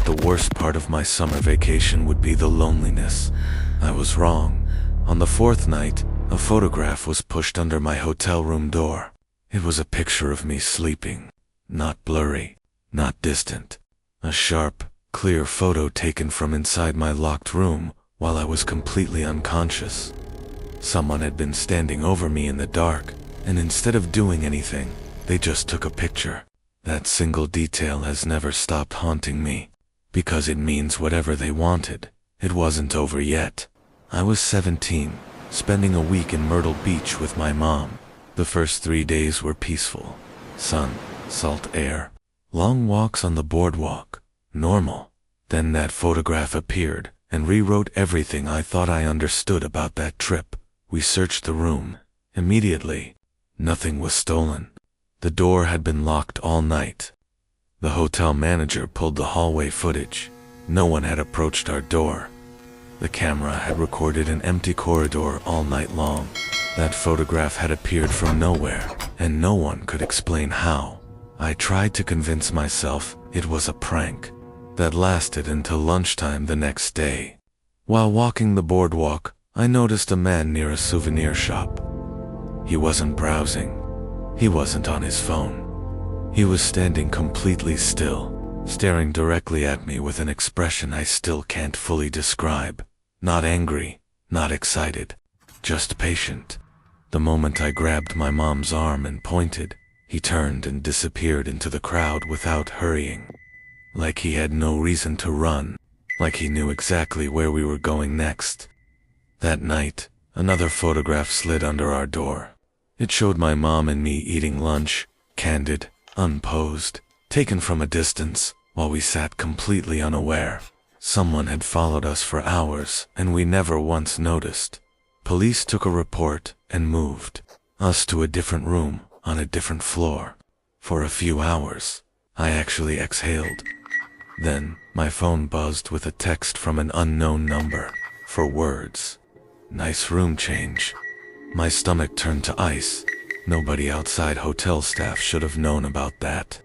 thought the worst part of my summer vacation would be the loneliness. I was wrong. On the fourth night, a photograph was pushed under my hotel room door. It was a picture of me sleeping. Not blurry, not distant. A sharp, clear photo taken from inside my locked room while I was completely unconscious. Someone had been standing over me in the dark, and instead of doing anything, they just took a picture. That single detail has never stopped haunting me, because it means whatever they wanted, it wasn't over yet. I was 17, spending a week in Myrtle Beach with my mom. The first 3 days were peaceful. Sun, salt air, long walks on the boardwalk, normal. Then that photograph appeared and rewrote everything I thought I understood about that trip. We searched the room. Immediately, nothing was stolen. The door had been locked all night. The hotel manager pulled the hallway footage. No one had approached our door. The camera had recorded an empty corridor all night long. That photograph had appeared from nowhere, and no one could explain how. I tried to convince myself it was a prank. That lasted until lunchtime the next day. While walking the boardwalk, I noticed a man near a souvenir shop. He wasn't browsing. He wasn't on his phone. He was standing completely still, staring directly at me with an expression I still can't fully describe. Not angry, not excited, just patient. The moment I grabbed my mom's arm and pointed, he turned and disappeared into the crowd without hurrying. Like he had no reason to run, like he knew exactly where we were going next. That night, another photograph slid under our door. It showed my mom and me eating lunch, candid, unposed, taken from a distance, while we sat completely unaware. Someone had followed us for hours, and we never once noticed. Police took a report and moved us to a different room on a different floor. For a few hours, I actually exhaled. Then, my phone buzzed with a text from an unknown number. 4 words. Nice room change. My stomach turned to ice. Nobody outside hotel staff should have known about that.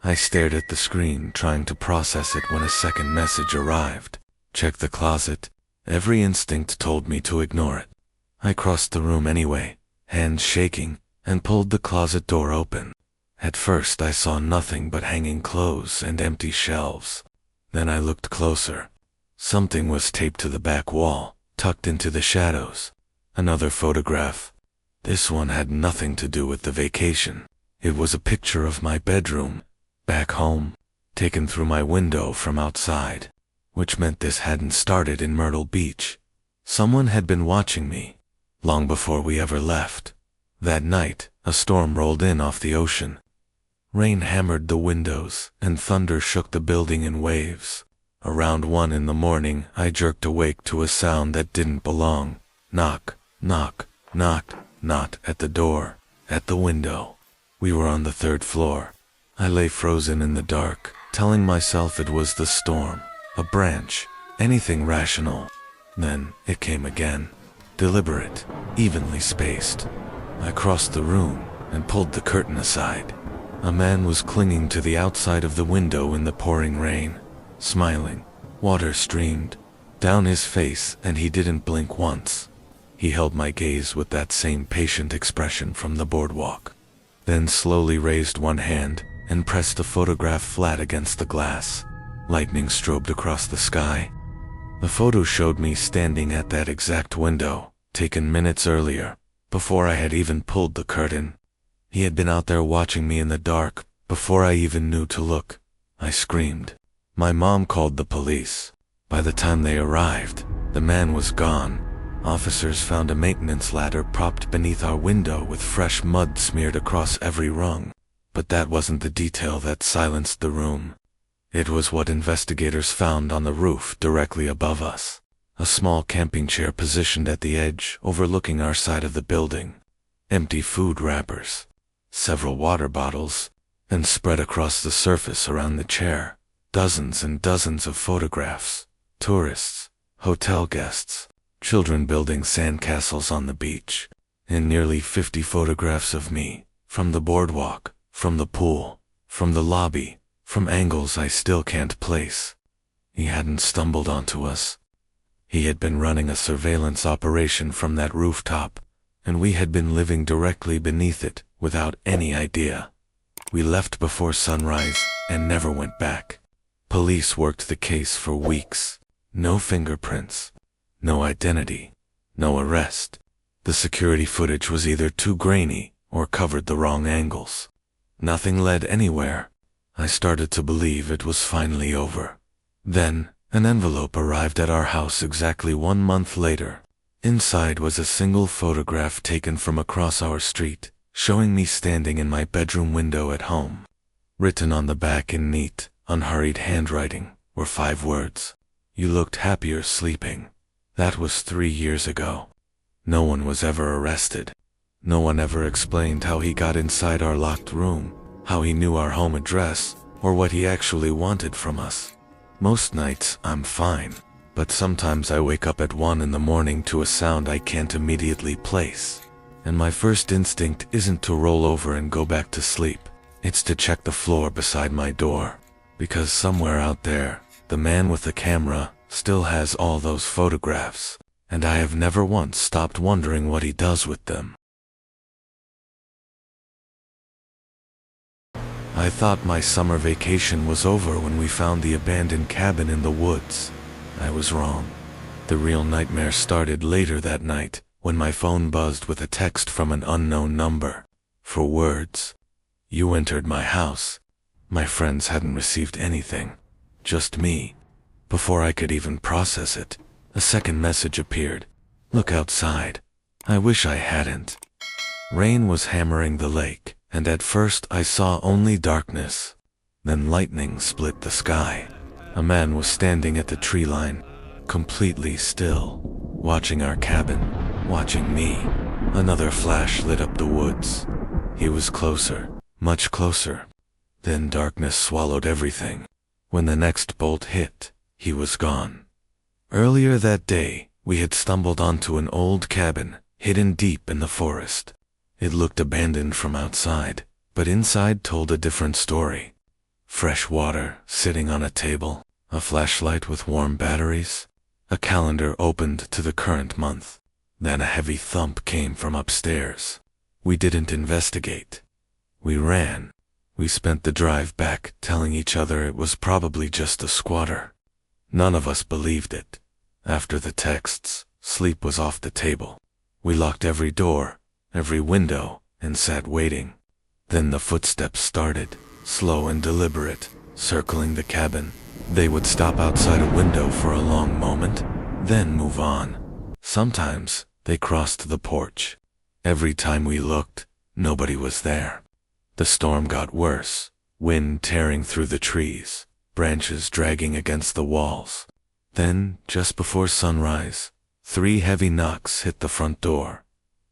I stared at the screen, trying to process it when a second message arrived. Check the closet. Every instinct told me to ignore it. I crossed the room anyway, hands shaking, and pulled the closet door open. At first I saw nothing but hanging clothes and empty shelves. Then I looked closer. Something was taped to the back wall, tucked into the shadows. Another photograph. This one had nothing to do with the vacation. It was a picture of my bedroom, back home, taken through my window from outside, which meant this hadn't started in Myrtle Beach. Someone had been watching me, long before we ever left. That night, a storm rolled in off the ocean. Rain hammered the windows, and thunder shook the building in waves. Around 1 in the morning, I jerked awake to a sound that didn't belong. Knock, knock, knock, not at the door, at the window. We were on the 3rd floor. I lay frozen in the dark, telling myself it was the storm, a branch, anything rational. Then it came again, deliberate, evenly spaced. I crossed the room and pulled the curtain aside. A man was clinging to the outside of the window in the pouring rain, smiling. Water streamed down his face, and he didn't blink once. He held my gaze with that same patient expression from the boardwalk, then slowly raised one hand and pressed the photograph flat against the glass. Lightning strobed across the sky. The photo showed me standing at that exact window, taken minutes earlier, before I had even pulled the curtain. He had been out there watching me in the dark, before I even knew to look. I screamed. My mom called the police. By the time they arrived, the man was gone. Officers found a maintenance ladder propped beneath our window with fresh mud smeared across every rung. But that wasn't the detail that silenced the room. It was what investigators found on the roof directly above us. A small camping chair positioned at the edge, overlooking our side of the building. Empty food wrappers. Several water bottles, and spread across the surface around the chair, dozens and dozens of photographs. Tourists, hotel guests, children building sandcastles on the beach, and nearly 50 photographs of me, from the boardwalk, from the pool, from the lobby, from angles I still can't place. He hadn't stumbled onto us. He had been running a surveillance operation from that rooftop, and we had been living directly beneath it without any idea. We left before sunrise and never went back. Police worked the case for weeks. No fingerprints, no identity, no arrest. The security footage was either too grainy or covered the wrong angles. Nothing led anywhere. I started to believe it was finally over. Then, an envelope arrived at our house exactly 1 month later. Inside was a single photograph taken from across our street, showing me standing in my bedroom window at home. Written on the back in neat, unhurried handwriting were 5 words. "You looked happier sleeping." That was 3 years ago. No one was ever arrested. No one ever explained how he got inside our locked room, how he knew our home address, or what he actually wanted from us. Most nights, I'm fine, but sometimes I wake up at 1 in the morning to a sound I can't immediately place. And my first instinct isn't to roll over and go back to sleep. It's to check the floor beside my door. Because somewhere out there, the man with the camera still has all those photographs, and I have never once stopped wondering what he does with them. I thought my summer vacation was over when we found the abandoned cabin in the woods. I was wrong. The real nightmare started later that night, when my phone buzzed with a text from an unknown number. 4 words. "You entered my house." My friends hadn't received anything. Just me. Before I could even process it, a second message appeared. "Look outside." I wish I hadn't. Rain was hammering the lake, and at first I saw only darkness. Then lightning split the sky. A man was standing at the tree line, completely still, watching our cabin, watching me. Another flash lit up the woods. He was closer, much closer. Then darkness swallowed everything. When the next bolt hit, he was gone. Earlier that day, we had stumbled onto an old cabin, hidden deep in the forest. It looked abandoned from outside, but inside told a different story. Fresh water sitting on a table, a flashlight with warm batteries, a calendar opened to the current month. Then a heavy thump came from upstairs. We didn't investigate. We ran. We spent the drive back telling each other it was probably just a squatter. None of us believed it. After the texts, sleep was off the table. We locked every door, every window, and sat waiting. Then the footsteps started, slow and deliberate, circling the cabin. They would stop outside a window for a long moment, then move on. Sometimes, they crossed the porch. Every time we looked, nobody was there. The storm got worse, wind tearing through the trees, branches dragging against the walls. Then, just before sunrise, 3 heavy knocks hit the front door.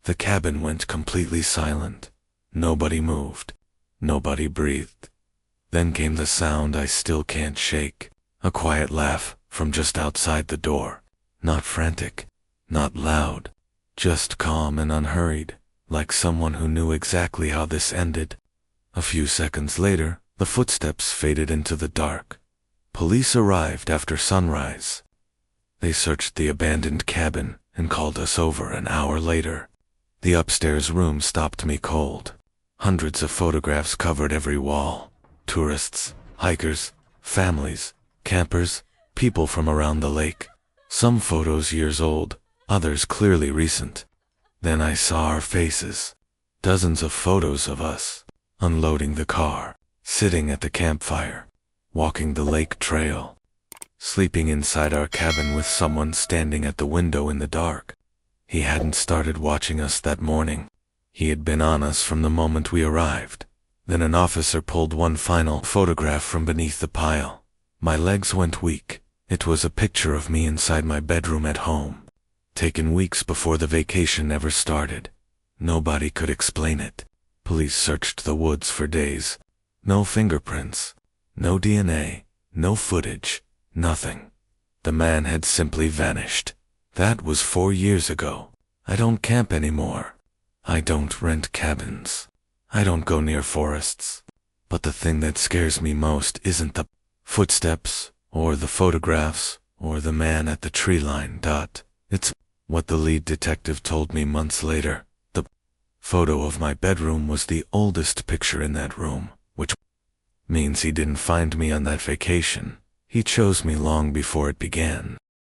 The cabin went completely silent. Nobody moved. Nobody breathed. Then came the sound I still can't shake. A quiet laugh from just outside the door. Not frantic, not loud, just calm and unhurried, like someone who knew exactly how this ended. A few seconds later, the footsteps faded into the dark. Police arrived after sunrise. They searched the abandoned cabin and called us over an hour later. The upstairs room stopped me cold. Hundreds of photographs covered every wall. Tourists, hikers, families, campers, people from around the lake. Some photos years old, others clearly recent. Then I saw our faces. Dozens of photos of us, unloading the car, sitting at the campfire, walking the lake trail, sleeping inside our cabin with someone standing at the window in the dark. He hadn't started watching us that morning. He had been on us from the moment we arrived. Then an officer pulled one final photograph from beneath the pile. My legs went weak. It was a picture of me inside my bedroom at home, taken weeks before the vacation ever started. Nobody could explain it. Police searched the woods for days. No fingerprints, no DNA, no footage, nothing. The man had simply vanished. That was 4 years ago. I don't camp anymore. I don't rent cabins. I don't go near forests. But the thing that scares me most isn't the footsteps, or the photographs, or the man at the tree line. It's what the lead detective told me months later. The photo of my bedroom was the oldest picture in that room, which means he didn't find me on that vacation. He chose me long before it began.